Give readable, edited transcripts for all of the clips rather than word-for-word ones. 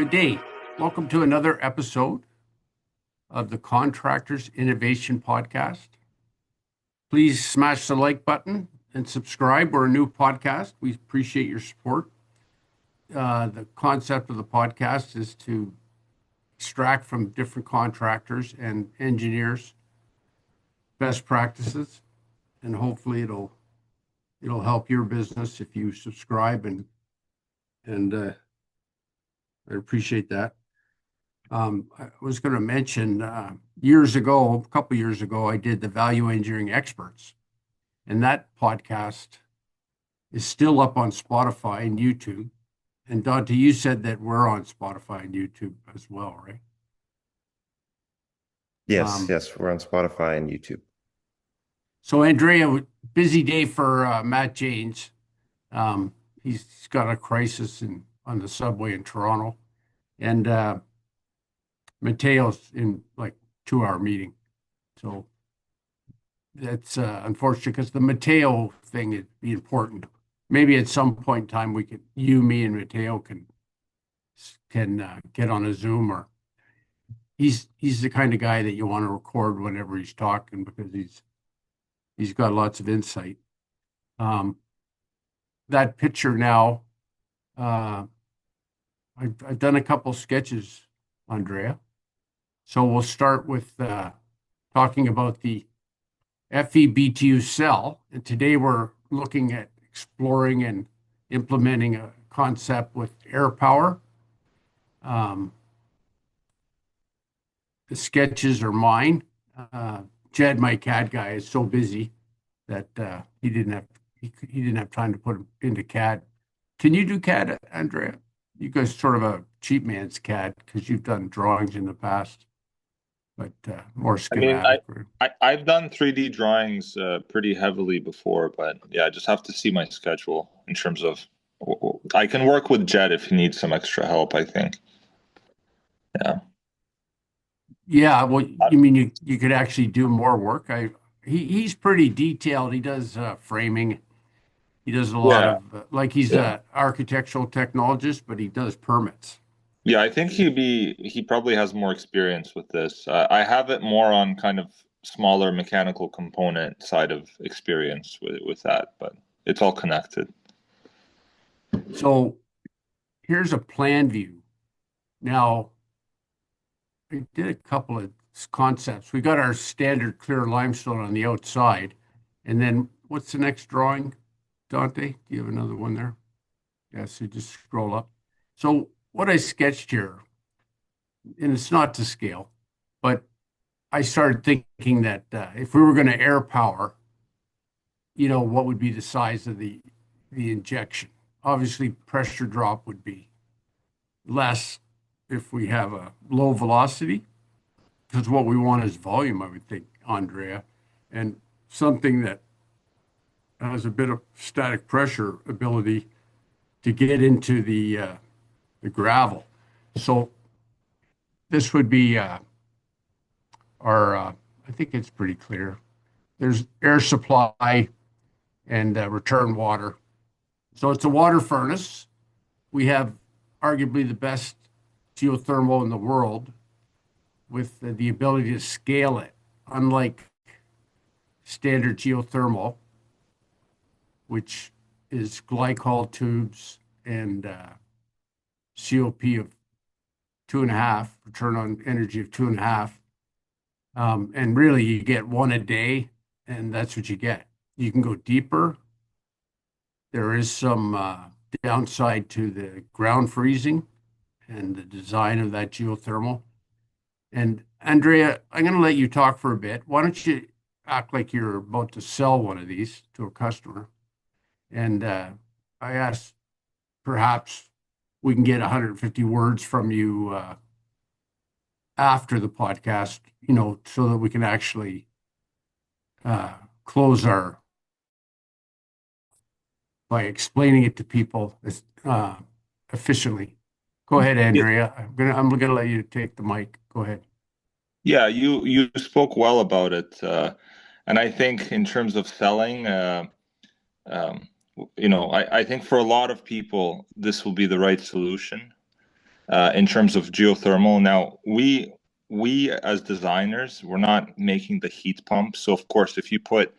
Good day. Welcome to another episode of the Contractors Innovation Podcast. Please smash the like button and subscribe. We're a new podcast. We appreciate your support. The concept of the podcast is to extract from different contractors and engineers best practices, and hopefully it'll help your business if you subscribe, and I appreciate that. I was going to mention a couple years ago, I did the Value Engineering Experts, and that podcast is still up on Spotify and YouTube. And Dante, you said that we're on Spotify and YouTube as well, right? Yes, we're on Spotify and YouTube. So Andrea, busy day for Matt Janes. He's got a crisis on the subway in Toronto, and Mateo's in like 2-hour meeting. So that's unfortunate, because the Mateo thing would be important. Maybe at some point in time me and Mateo can get on a Zoom, or he's the kind of guy that you want to record whenever he's talking, because he's got lots of insight. That picture now, I've done a couple sketches, Andrea. So we'll start with talking about the FeBTU Cell. And today we're looking at exploring and implementing a concept with air power. The sketches are mine. Jed, my CAD guy, is so busy that he didn't have time to put them into CAD. Can you do CAD, Andrea? You guys sort of a cheap man's CAD, because you've done drawings in the past, but more schematic. I've done 3D drawings pretty heavily before, but yeah, I just have to see my schedule in terms of. I can work with Jed if he needs some extra help, I think. Yeah. Yeah, well, you mean you could actually do more work? He's pretty detailed. He does framing. He does a lot of he's an architectural technologist, but he does permits. Yeah, I think he probably has more experience with this. I have it more on kind of smaller mechanical component side of experience with that, but it's all connected. So here's a plan view. Now, I did a couple of concepts. We got our standard clear limestone on the outside. And then what's the next drawing, Dante? Do you have another one there? Yeah, so just scroll up. So what I sketched here, and it's not to scale, but I started thinking that if we were going to air power, what would be the size of the injection? Obviously, pressure drop would be less if we have a low velocity, because what we want is volume, I would think, Andrea, and something that has a bit of static pressure ability to get into the gravel. So this would be our, I think it's pretty clear. There's air supply and return water. So it's a water furnace. We have arguably the best geothermal in the world, with the ability to scale it, unlike standard geothermal, which is glycol tubes and COP of 2.5, return on energy of 2.5. And really, you get one a day, and that's what you get. You can go deeper. There is some downside to the ground freezing and the design of that geothermal. And Andrea, I'm going to let you talk for a bit. Why don't you act like you're about to sell one of these to a customer? And I asked, perhaps we can get 150 words from you after the podcast, so that we can actually close by explaining it to people efficiently. Go ahead, Andrea. I'm gonna let you take the mic. Go ahead. Yeah, you spoke well about it, and I think in terms of selling, I think for a lot of people this will be the right solution. in terms of geothermal. Now, we as designers, we're not making the heat pump. So of course, if you put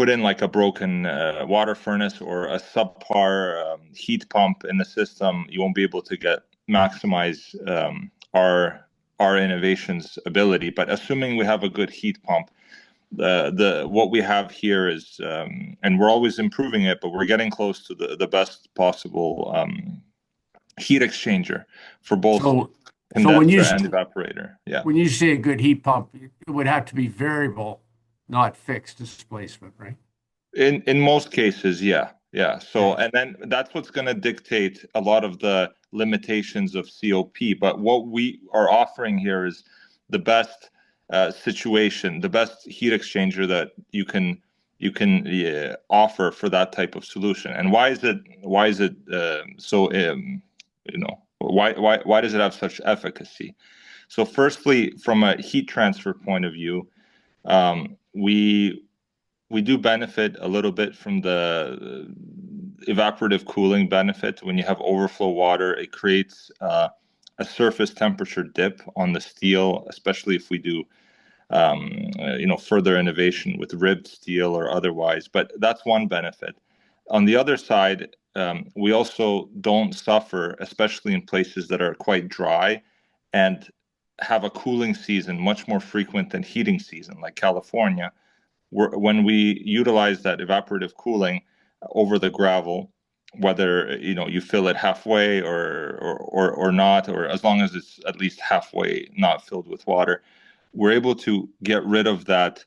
in like a broken water furnace or a subpar heat pump in the system, you won't be able to maximize our innovation's ability. But assuming we have a good heat pump, the what we have here is, and we're always improving it, but we're getting close to the best possible heat exchanger for both So when condenser and evaporator. Yeah. when you say a good heat pump, it would have to be variable, not fixed displacement, right? In most cases, yeah. Yeah. So, Yeah. and then that's what's going to dictate a lot of the limitations of COP. But what we are offering here is the best situation, the best heat exchanger that you can offer for that type of solution. And why is it so why does it have such efficacy? So firstly, from a heat transfer point of view, we do benefit a little bit from the evaporative cooling benefit. When you have overflow water, it creates a surface temperature dip on the steel, especially if we do further innovation with ribbed steel or otherwise. But that's one benefit. On the other side, we also don't suffer, especially in places that are quite dry and have a cooling season much more frequent than heating season, like California. When we utilize that evaporative cooling over the gravel, whether you fill it halfway or not, or as long as it's at least halfway not filled with water, we're able to get rid of that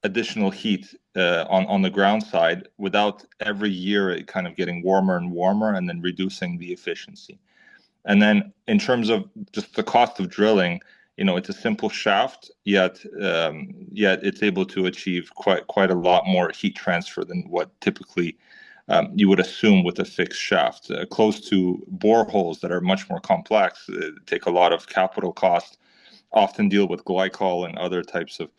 additional heat on the ground side without every year it kind of getting warmer and warmer and then reducing the efficiency. And then in terms of just the cost of drilling, it's a simple shaft, yet it's able to achieve quite a lot more heat transfer than what typically you would assume with a fixed shaft. Close to boreholes that are much more complex, take a lot of capital cost, often deal with glycol and other types of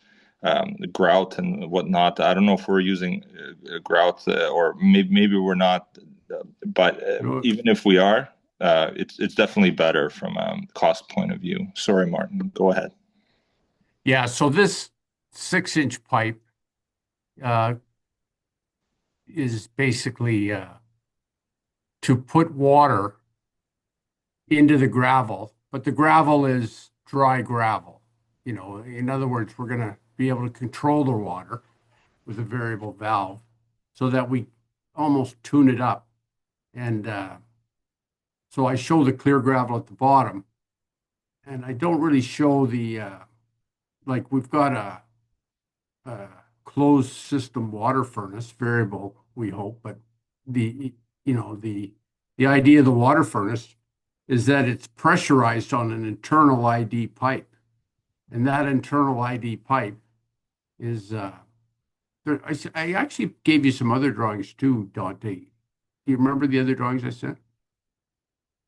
grout and whatnot. I don't know if we're using grout or maybe we're not, but even if we are, it's definitely better from a cost point of view. Sorry, Martin, go ahead. Yeah, so this 6-inch pipe is basically to put water into the gravel, but the gravel is dry gravel. In other words, we're going to be able to control the water with a variable valve so that we almost tune it up. And so I show the clear gravel at the bottom, and I don't really show the like we've got a closed system water furnace, variable, we hope, but the idea of the water furnace is that it's pressurized on an internal ID pipe. And that internal ID pipe is I actually gave you some other drawings too, Dante. Do you remember the other drawings I sent?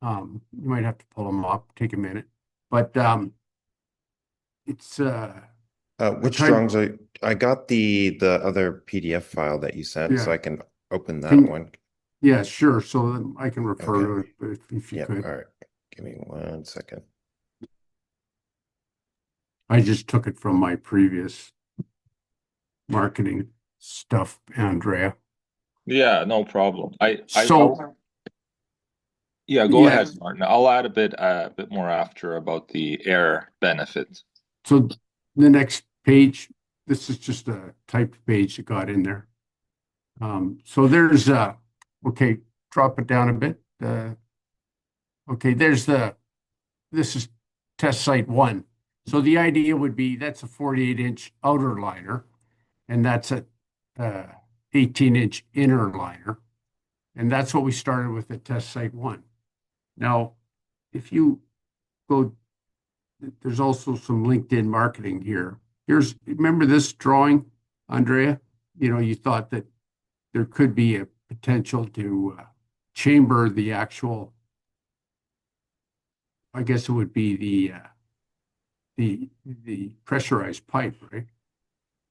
You might have to pull them up, take a minute. But it's which drawings I got the other PDF file that you sent, so I can open that one. Yeah, sure. So then I can refer to it if you could. All right. Give me 1 second. I just took it from my previous marketing stuff, Andrea. Yeah, no problem. Go ahead, Martin. I'll add a bit more after about the air benefits. So the next page, this is just a typed page that got in there. So there's okay, drop it down a bit. Okay, this is test site 1. So the idea would be that's a 48-inch outer liner, and that's a 18-inch inner liner. And that's what we started with at test site 1. Now, if you go, there's also some LinkedIn marketing here. Remember this drawing, Andrea? You thought that there could be a potential to chamber the actual, I guess it would be the pressurized pipe, right?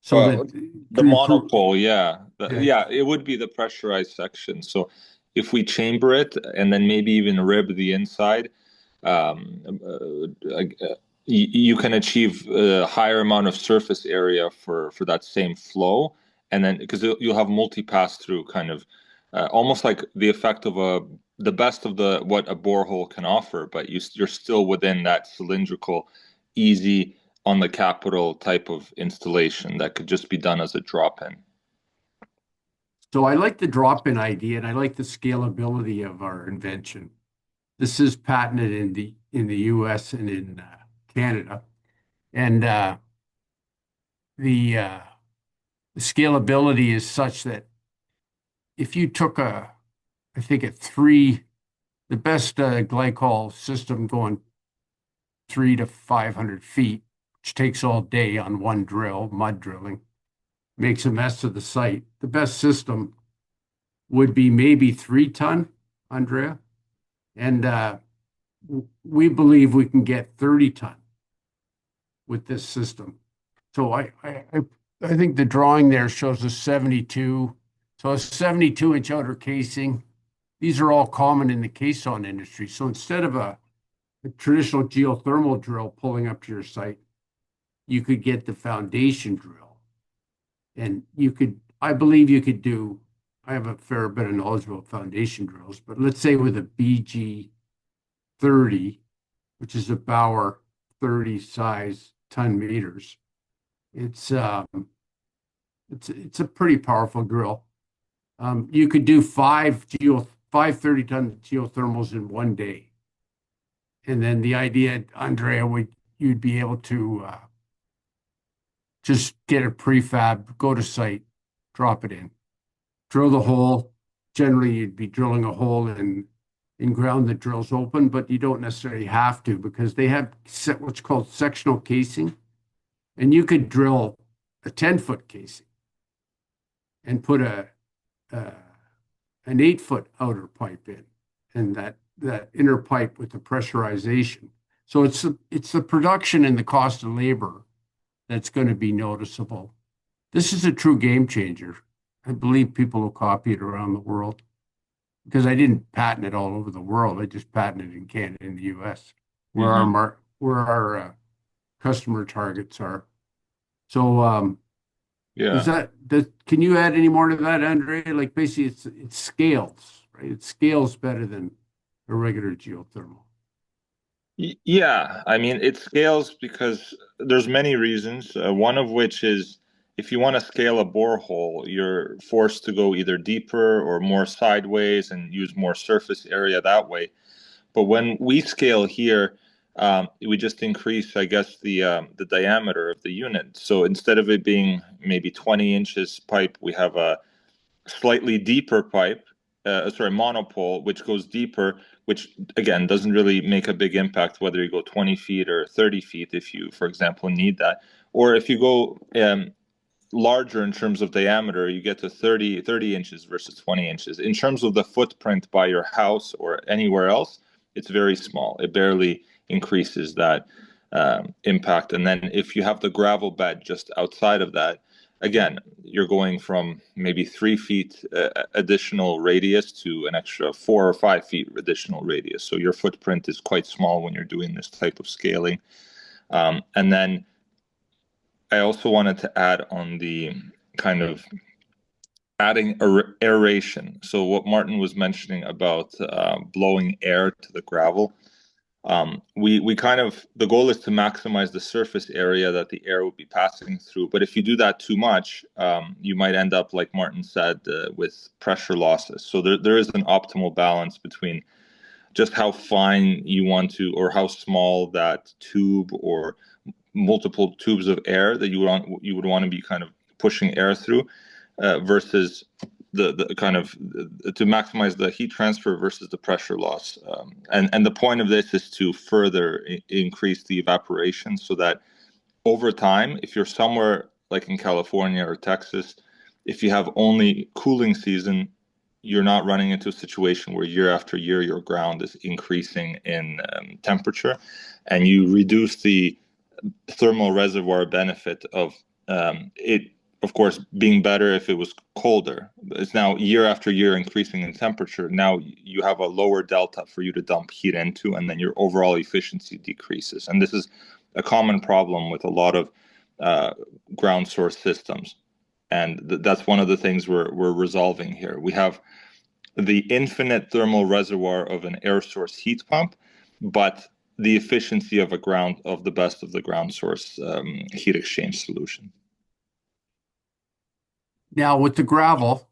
So the monopole, it would be the pressurized section. So if we chamber it and then maybe even rib the inside, you can achieve a higher amount of surface area for that same flow, and then because you'll have multi-pass through kind of almost like the effect of the best of what a borehole can offer, but you're still within that cylindrical, easy on the capital type of installation that could just be done as a drop-in. So I like the drop-in idea, and I like the scalability of our invention. This is patented in the U.S. and in Canada, and the scalability is such that if you took I think the best glycol system going 300 to 500 feet, which takes all day on one drill, mud drilling, makes a mess of the site. The best system would be maybe 3-ton, Andrea, and we believe we can get 30-ton with this system. So I think the drawing there shows a 72. So a 72-inch outer casing. These are all common in the caisson industry. So instead of a traditional geothermal drill pulling up to your site, you could get the foundation drill. And I believe you could do, I have a fair bit of knowledge about foundation drills, but let's say with a BG 30, which is a Bauer 30 size ton meters, it's a pretty powerful drill. You could do five 30-ton geothermals in one day. And then the idea, Andrea, you'd be able to just get a prefab, go to site, drop it in, drill the hole. Generally, you'd be drilling a hole in ground that drills open, but you don't necessarily have to because they have what's called sectional casing. And you could drill a 10-foot casing and put an 8-foot outer pipe in, and that inner pipe with the pressurization. So it's the production and the cost of labor that's going to be noticeable. This is a true game changer. I believe people will copy it around the world because I didn't patent it all over the world. I just patented it in Canada and the U.S. where our customer targets are. So Yeah. Can you add any more to that, Andre? Like basically it scales, right? It scales better than a regular geothermal. Yeah, I mean, it scales because there's many reasons. One of which is if you want to scale a borehole, you're forced to go either deeper or more sideways and use more surface area that way. But when we scale here, we just increase, I guess, the diameter of the unit. So instead of it being maybe 20 inches pipe, we have a slightly deeper pipe, monopole, which goes deeper, which again doesn't really make a big impact whether you go 20 feet or 30 feet if you, for example, need that. Or if you go larger in terms of diameter, you get to 30 inches versus 20 inches. In terms of the footprint by your house or anywhere else, it's very small. It barely increases that impact. And then if you have the gravel bed just outside of that, again, you're going from maybe 3 feet additional radius to an extra 4 or 5 feet additional radius. So your footprint is quite small when you're doing this type of scaling. And then I also wanted to add on the kind of adding aeration. So what Martin was mentioning about blowing air to the gravel, we kind of, the goal is to maximize the surface area that the air will be passing through. But if you do that too much, you might end up, like Martin said, with pressure losses. So there is an optimal balance between just how fine you want to, or how small that tube or multiple tubes of air that you would want to be kind of pushing air through, versus the kind of to maximize the heat transfer versus the pressure loss. And the point of this is to further increase the evaporation so that over time, if you're somewhere like in California or Texas, if you have only cooling season, you're not running into a situation where year after year your ground is increasing in temperature, and you reduce the thermal reservoir benefit of it of course, being better if it was colder. It's now year after year increasing in temperature. Now you have a lower delta for you to dump heat into, and then your overall efficiency decreases. And this is a common problem with a lot of ground source systems. And that's one of the things we're resolving here. We have the infinite thermal reservoir of an air source heat pump, but the efficiency of the best of the ground source heat exchange solution. Now with the gravel,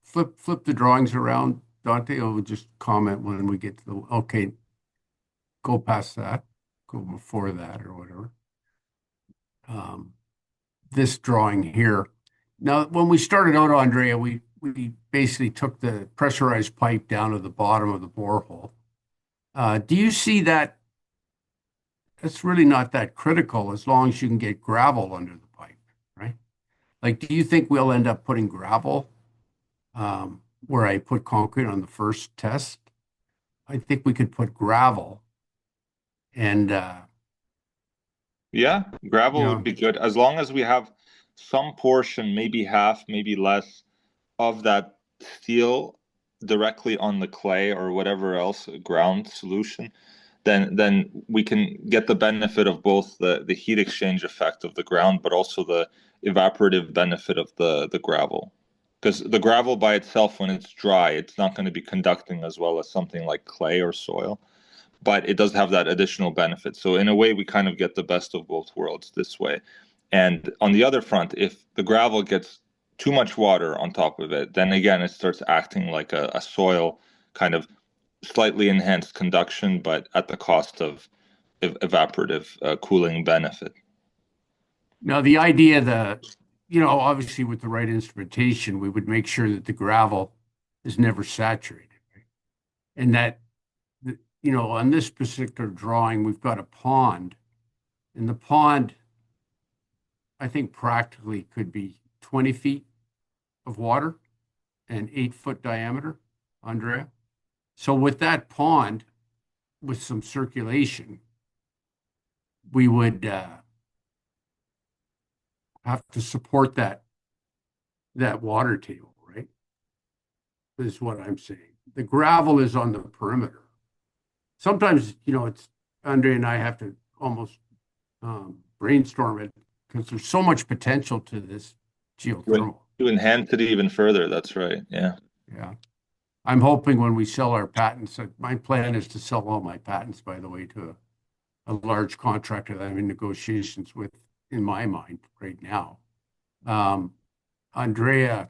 flip the drawings around, Dante. I'll just comment when we get to the, okay, go past that, go before that or whatever. This drawing here. Now, when we started out, Andrea, we basically took the pressurized pipe down to the bottom of the borehole. Do you see that? It's really not that critical as long as you can get gravel under the pipe, right? Like, do you think we'll end up putting gravel where I put concrete on the first test? I think we could put gravel and yeah, gravel would be good as long as we have some portion, maybe half, maybe less of that steel directly on the clay or whatever else ground solution. Then we can get the benefit of both the heat exchange effect of the ground, but also the evaporative benefit of the gravel. Because the gravel by itself, when it's dry, it's not going to be conducting as well as something like clay or soil, but it does have that additional benefit. So in a way, we kind of get the best of both worlds this way. And on the other front, if the gravel gets too much water on top of it, then again, it starts acting like a soil kind of slightly enhanced conduction, but at the cost of evaporative cooling benefit. Now, the idea that, obviously with the right instrumentation, we would make sure that the gravel is never saturated, right? And that, on this particular drawing, we've got a pond, and the pond, I think practically could be 20 feet of water and 8-foot diameter, Andrea. So with that pond, with some circulation, we would have to support that water table, right? This is what I'm saying. The gravel is on the perimeter. Sometimes, it's Andrea and I have to almost brainstorm it because there's so much potential to this geothermal. To enhance it even further, that's right. Yeah. Yeah. I'm hoping when we sell our patents, my plan is to sell all my patents, by the way, to a large contractor that I'm in negotiations with, in my mind, right now. Andrea,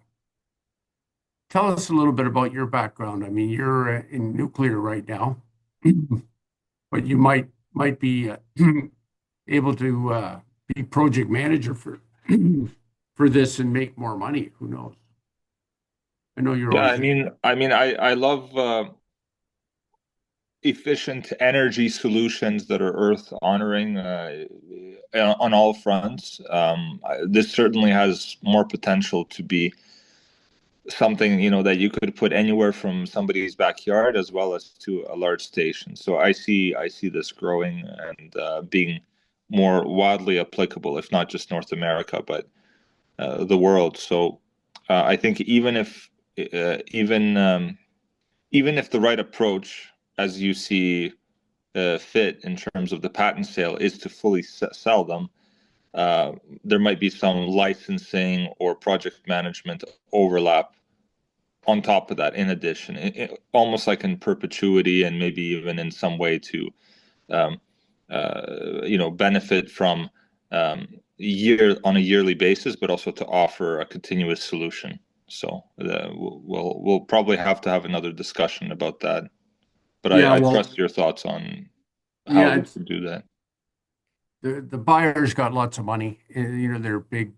tell us a little bit about your background. I mean, you're in nuclear right now, but you might be able to be project manager for for this and make more money. Who knows? I know you're. Yeah, I love efficient energy solutions that are earth honoring on all fronts. This certainly has more potential to be something that you could put anywhere from somebody's backyard as well as to a large station. So I see this growing and being more widely applicable, if not just North America, but the world. So I think even if the right approach, as you see fit in terms of the patent sale, is to fully sell them, there might be some licensing or project management overlap on top of that, in addition, almost like in perpetuity, and maybe even in some way to benefit from on a yearly basis, but also to offer a continuous solution. So we'll probably have to have another discussion about that. But I trust your thoughts on how we can do that. The buyer's got lots of money. They're big.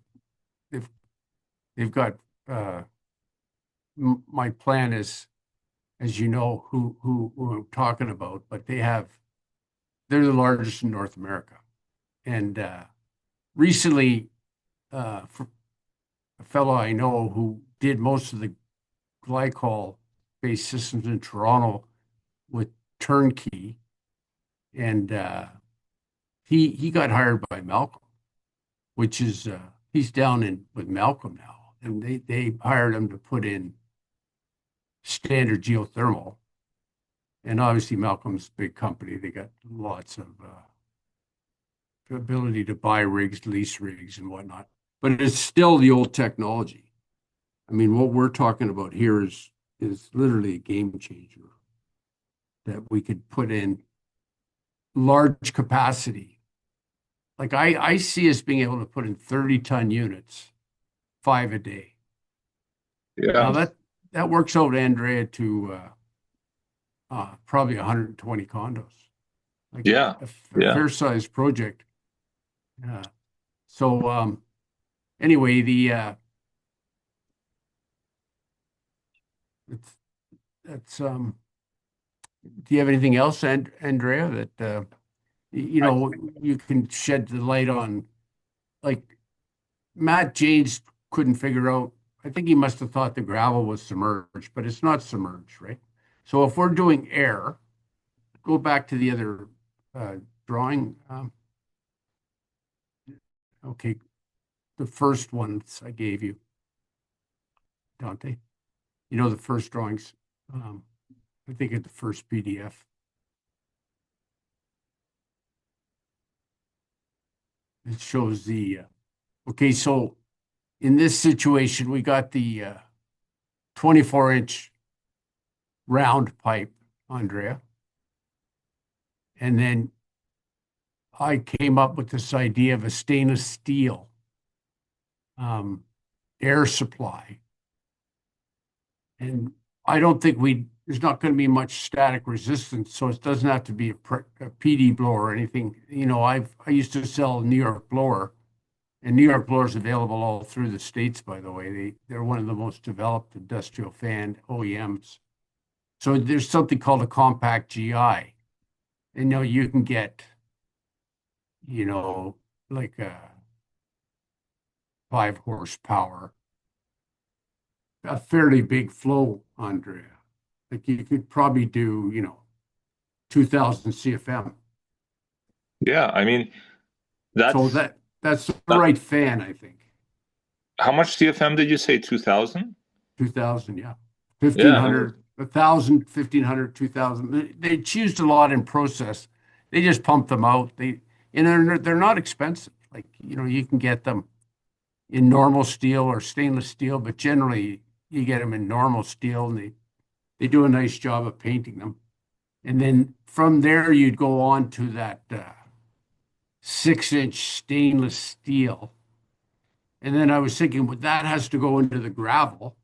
They've got. My plan is, as you know, who I'm talking about, but they're the largest in North America. And recently, for a fellow I know who did most of the glycol-based systems in Toronto with Turnkey, and he got hired by Malcolm, which is he's down in with Malcolm now, and they hired him to put in standard geothermal. And obviously Malcolm's a big company. They got lots of ability to buy rigs, lease rigs and whatnot. But it's still the old technology. I mean, what we're talking about here is literally a game changer that we could put in large capacity. Like I see us being able to put in 30-ton units, 5 a day. Now Yeah. that works out, Andrea, to probably 120 condos. Like Yeah. a Yeah. fair sized project. So anyway, that's do you have anything else, Andrea, that you can shed the light on? Like Matt Janes couldn't figure out. I think he must have thought the gravel was submerged, but it's not submerged, right? So if we're doing air, go back to the other drawing. Okay, the first ones I gave you, Dante. You know the first drawings. I think at the first PDF. It shows the okay. So in this situation, we got the 24-inch round pipe, Andrea, and then I came up with this idea of a stainless steel air supply. And I don't think there's not going to be much static resistance, so it doesn't have to be a PD blower or anything. You know, I used to sell a New York blower, and New York blowers available all through the States, by the way. They're one of the most developed industrial fan OEMs. So there's something called a compact GI. And you can get, like a 5 horsepower, a fairly big flow, Andrea. Like you could probably do, 2000 CFM. Yeah. I mean, So that's the right fan, I think. how much CFM did you say? 2000? 2000, yeah. Yeah. 1500, 1000, 1500, 2000. They used a lot in process. They just pump them out. They're not expensive. Like, you can get them in normal steel or stainless steel, but generally you get them in normal steel, and they do a nice job of painting them. And then from there, you'd go on to that 6-inch stainless steel. And then I was thinking, well, that has to go into the gravel.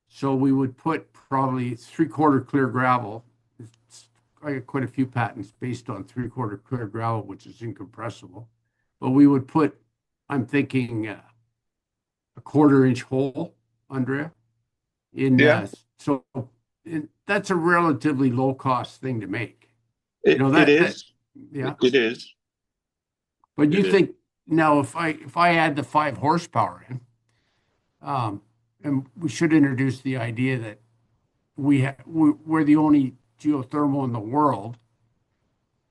So we would put probably 3/4 clear gravel. I got quite a few patents based on 3/4 clear gravel, which is incompressible. But we would put, I'm thinking, a 1/4-inch hole, Andrea. Yeah. So that's a relatively low cost thing to make. It is. Yeah. It is. But you think now if I add the 5 horsepower in, and we should introduce the idea that we're the only geothermal in the world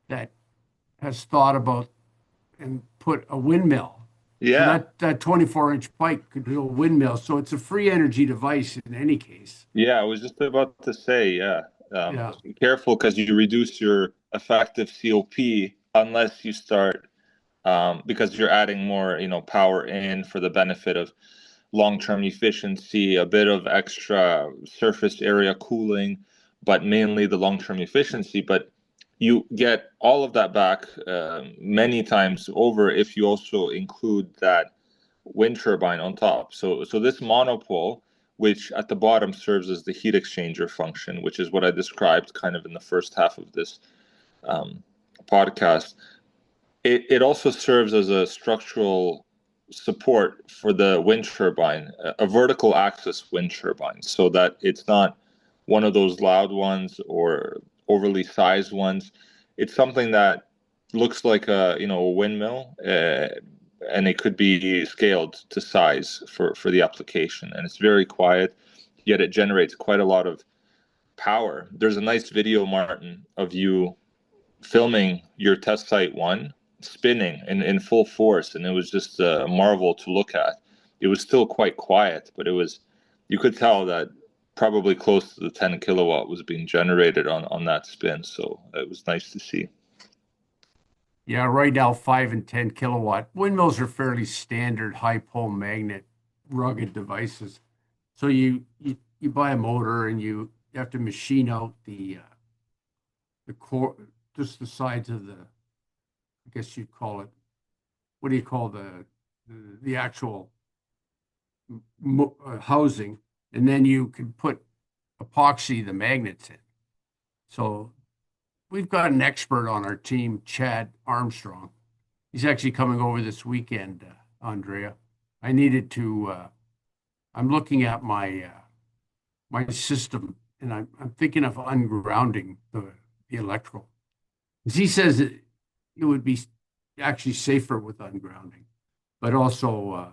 that has thought about and put a windmill. Yeah. So that 24-inch pipe could do a windmill. So it's a free energy device in any case. Yeah, I was just about to say, Yeah. be careful because you reduce your effective COP unless you start, because you're adding more, power in for the benefit of long-term efficiency, a bit of extra surface area cooling, but mainly the long-term efficiency. But you get all of that back many times over if you also include that wind turbine on top. So this monopole, which at the bottom serves as the heat exchanger function, which is what I described kind of in the first half of this podcast, it also serves as a structural support for the wind turbine, a vertical axis wind turbine, so that it's not one of those loud ones or overly sized ones. It's something that looks like a windmill, and it could be scaled to size for the application. And it's very quiet, yet it generates quite a lot of power. There's a nice video, Martin, of you filming your test site 1 spinning in full force, and it was just a marvel to look at. It was still quite quiet, but you could tell that probably close to the 10 kilowatt was being generated on that spin. So it was nice to see. Yeah, right now 5 and 10 kilowatt windmills are fairly standard high pole magnet rugged devices. So you buy a motor and you have to machine out the core, just the sides of I guess you'd call it, what do you call the actual housing, and then you can put epoxy the magnets in. So we've got an expert on our team, Chad Armstrong. He's actually coming over this weekend, Andrea. I needed to. I'm looking at my system, and I'm thinking of ungrounding the electrical. He says it would be actually safer with ungrounding, but also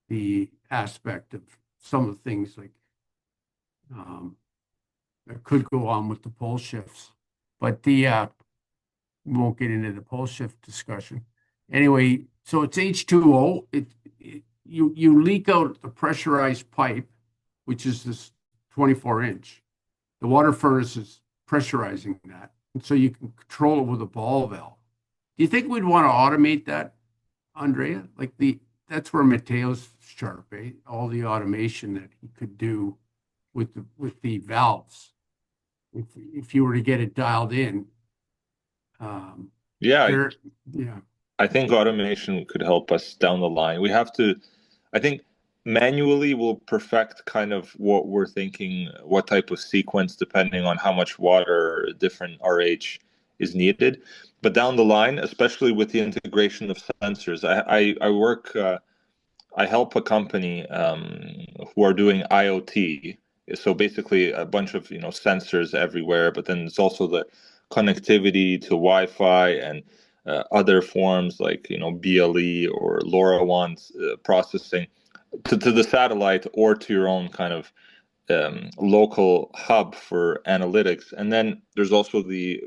the aspect of some of the things like that could go on with the pole shifts. But we won't get into the pole shift discussion. Anyway, so it's H2O. You leak out the pressurized pipe, which is this 24-inch. The water furnace is pressurizing that, and so you can control it with a ball valve. Do you think we'd want to automate that, Andrea? That's where Mateo's sharp, eh? All the automation that he could do with the valves. If you were to get it dialed in. Yeah, yeah. I think automation could help us down the line. I think manually we'll perfect kind of what we're thinking, what type of sequence, depending on how much water, different RH is needed. But down the line, especially with the integration of sensors, I help a company who are doing IoT. So basically a bunch of sensors everywhere, but then it's also the connectivity to Wi-Fi and other forms like BLE or LoRaWAN processing to the satellite or to your own kind of local hub for analytics. And then there's also the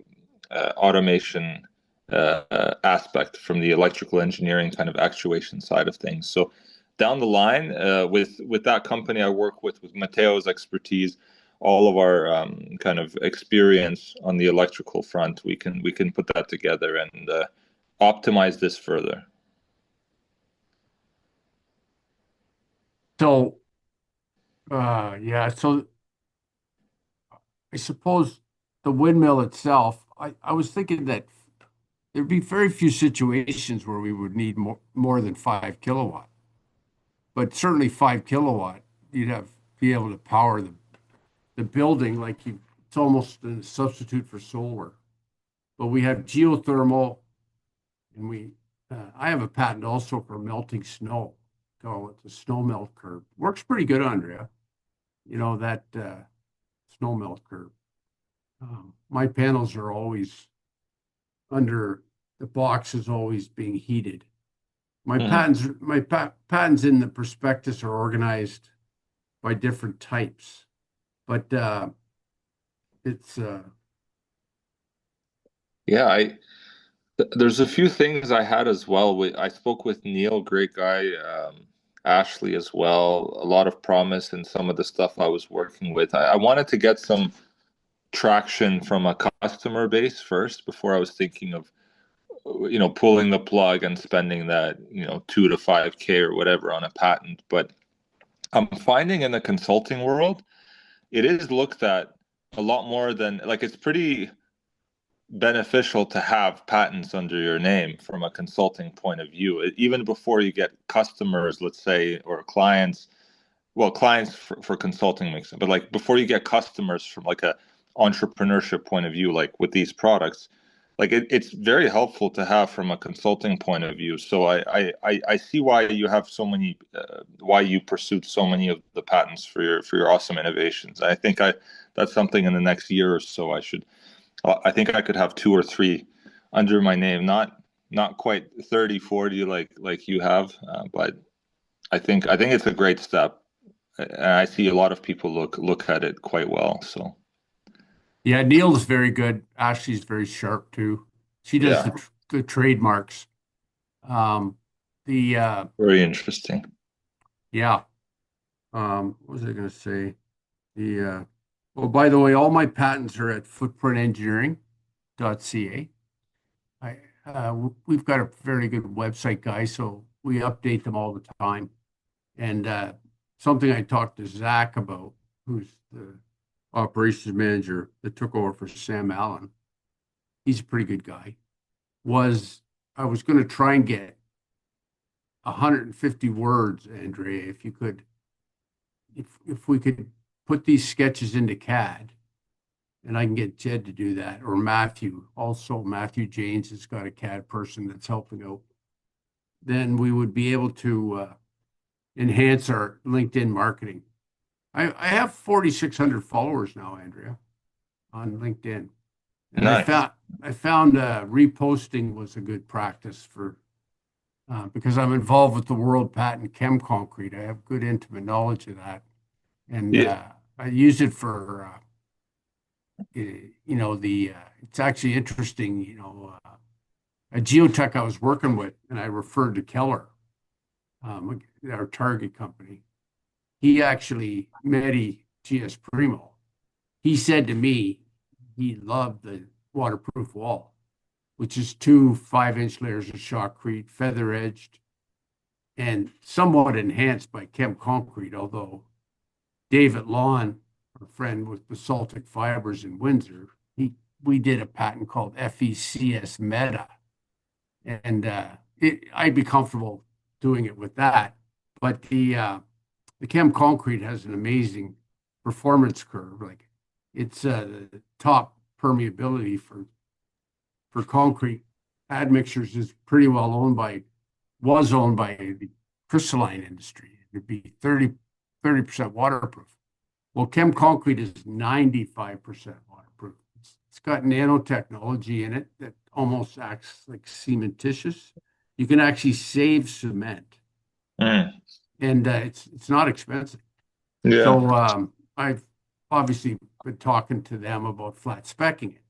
automation aspect from the electrical engineering kind of actuation side of things. So down the line, with that company I work with Mateo's expertise, all of our kind of experience on the electrical front, we can put that together and optimize this further. So, yeah. So I suppose the windmill itself, I was thinking that there'd be very few situations where we would need more than 5 kilowatt. But certainly 5 kilowatt, you'd be able to power the building it's almost a substitute for solar. But we have geothermal, and I have a patent also for melting snow. Call it the snow melt curve. Works pretty good, Andrea. That snow melt curve. My panels are always the box is always being heated. My patents in the prospectus are organized by different types, but it's yeah. There's a few things I had as well. I spoke with Neil, great guy, Ashley as well. A lot of promise in some of the stuff I was working with. I wanted to get some traction from a customer base first before I was thinking of pulling the plug and spending that 2 to 5K or whatever on a patent. But I'm finding in the consulting world, it is looked at a lot more than it's pretty beneficial to have patents under your name from a consulting point of view, even before you get customers, let's say, or clients. Well, clients for consulting makes sense, but before you get customers from a entrepreneurship point of view, with these products, it's very helpful to have from a consulting point of view. So I see why you have so many, why you pursued so many of the patents for your awesome innovations. I think that's something in the next year or so I think I could have 2 or 3 under my name, not quite 30, 40 like you have, but I think it's a great step, and I see a lot of people look at it quite well. So yeah, Neil's very good. Ashley's very sharp too. She does the trademarks. Very interesting. Yeah. What was I going to say? Oh, by the way, all my patents are at footprintengineering.ca. We've got a very good website, guys, so we update them all the time. And something I talked to Zach about, who's the operations manager that took over for Sam Allen. He's a pretty good guy. I was going to try and get 150 words, Andrea, if you could, if we could put these sketches into CAD, and I can get Jed to do that, or Matthew. Also, Matthew Janes has got a CAD person that's helping out. Then we would be able to enhance our LinkedIn marketing. I have 4,600 followers now, Andrea, on LinkedIn. And Nice. I found reposting was a good practice for because I'm involved with the World Patent Chem Concrete. I have good intimate knowledge of that, and Yeah. I use it for it's actually interesting. A geotech I was working with, and I referred to Keller, our target company. He actually met GS Primo. He said to me he loved the waterproof wall, which is 2 5-inch layers of shotcrete, feather edged, and somewhat enhanced by Chem concrete. Although David Lawn, a friend with basaltic fibers in Windsor, we did a patent called FECS Meta, and I'd be comfortable doing it with that. But the Chem concrete has an amazing performance curve. Like it's the top permeability for concrete admixtures is pretty well was owned by the crystalline industry. It'd be 30% waterproof. Well, Chem concrete is 95% waterproof. It's got nanotechnology in it that almost acts like cementitious. You can actually save cement, and it's not expensive. Yeah. So I've obviously been talking to them about flat speccing it.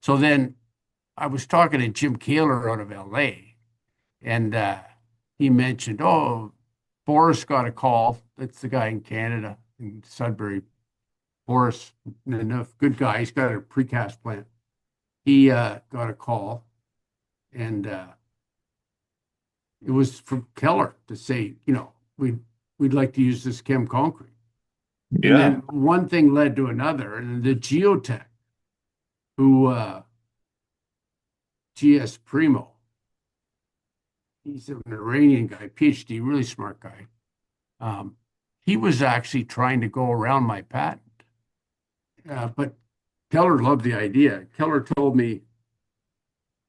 So then I was talking to Jim Keller out of LA, and he mentioned, oh, Boris got a call. That's the guy in Canada, in Sudbury. Boris, enough good guy. He's got a precast plant. He got a call, and it was from Keller to say, we'd like to use this Chem concrete. And Yeah. then one thing led to another, and the geotech, who GS Primo, he's an Iranian guy, PhD, really smart guy. He was actually trying to go around my patent, but Keller loved the idea. Keller told me,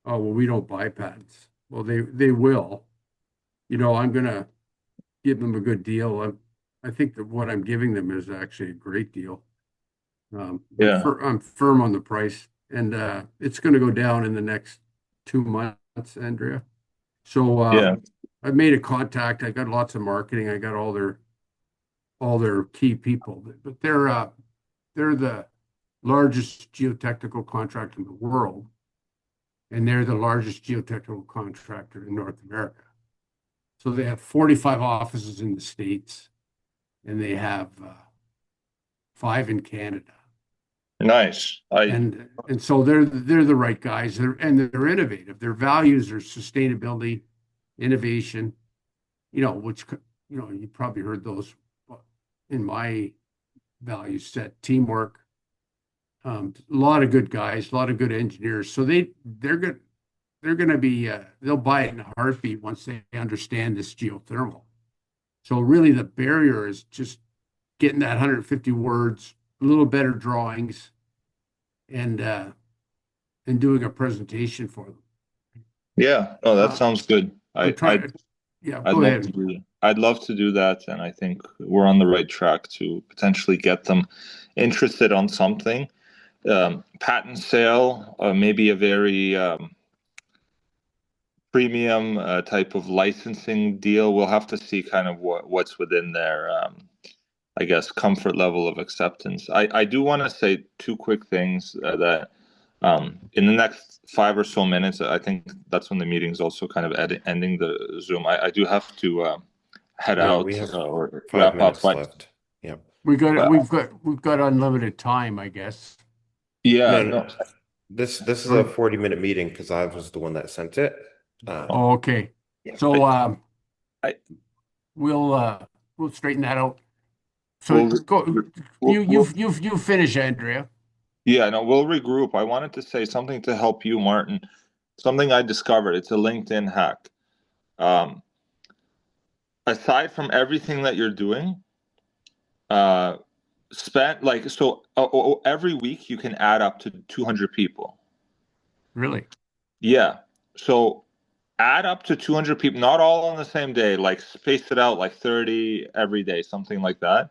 "Oh, well, we don't buy patents." Well, they will. I'm going to give them a good deal. I think that what I'm giving them is actually a great deal. Yeah. I'm firm on the price, and it's going to go down in the next 2 months, Andrea. So Yeah. I made a contact. I got lots of marketing. I got all their key people, but they're the largest geotechnical contractor in the world, and they're the largest geotechnical contractor in North America. So they have 45 offices in the States, and they have 5 in Canada. Nice. And so they're the right guys. They're innovative. Their values are sustainability, innovation, which you probably heard those in my value set. Teamwork, a lot of good guys, a lot of good engineers. So they're going to be they'll buy it in a heartbeat once they understand this geothermal. So really the barrier is just getting that 150 words, a little better drawings, and doing a presentation for them. Yeah. Oh, that sounds good. Yeah, go ahead. I'd love to do that, and I think we're on the right track to potentially get them interested on something. Patent sale, maybe a very premium type of licensing deal. We'll have to see kind of what's within their, I guess, comfort level of acceptance. I do want to say 2 quick things that In the next 5 or so minutes, I think that's when the meeting's also kind of ending the Zoom. I do have to head out We have or 5 wrap up. minutes left. Yeah. We've got unlimited time, I guess. Yeah. No. This is a 40-minute meeting because I was the one that sent it. Okay. Yeah. So we'll straighten that out. So you finish, Andrea. Yeah, no, we'll regroup. I wanted to say something to help you, Martin. Something I discovered. It's a LinkedIn hack. Aside from everything that you're doing, every week you can add up to 200 people. Really? Yeah. So add up to 200 people, not all on the same day, like space it out like 30 every day, something like that.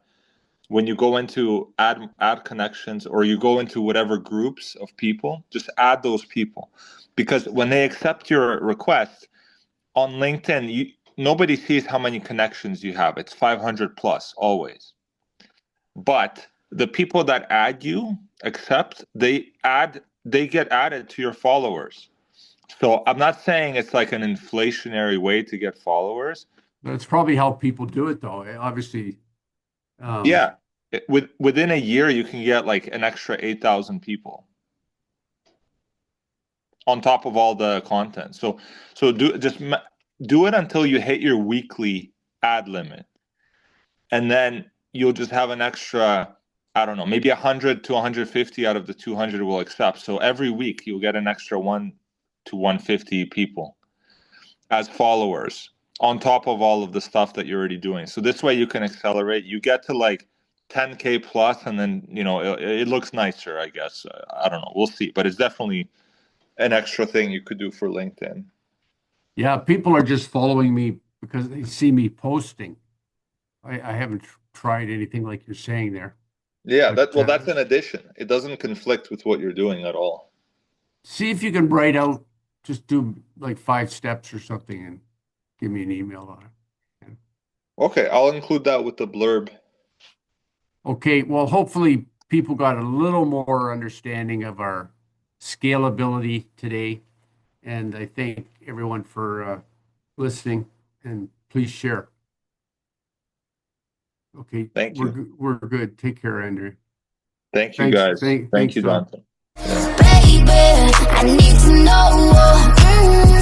When you go into add connections or you go into whatever groups of people, just add those people. Because when they accept your request on LinkedIn, nobody sees how many connections you have. It's 500 plus always. But the people that add you, they get added to your followers. So I'm not saying it's like an inflationary way to get followers. That's probably how people do it, though. Obviously. Yeah. Within a year, you can get like an extra 8,000 people on top of all the content. So do it until you hit your weekly ad limit, and then you'll just have an extra, I don't know, maybe 100 to 150 out of the 200 will accept. So every week you'll get an extra 1 to 150 people as followers on top of all of the stuff that you're already doing. So this way you can accelerate. You get to like 10K plus, and then, it looks nicer, I guess. I don't know. We'll see. But it's definitely an extra thing you could do for LinkedIn. Yeah, people are just following me because they see me posting. I haven't tried anything like you're saying there. Yeah, that's an addition. It doesn't conflict with what you're doing at all. See if you can write out, just do like 5 steps or something and give me an email on it. Okay, I'll include that with the blurb. Okay, well, hopefully people got a little more understanding of our scalability today. And I thank everyone for listening, and please share. Okay, thank you. We're good. Take care, Andrew. Thank you, guys. Thank you, Jonathan. Yeah. Baby, I need to know.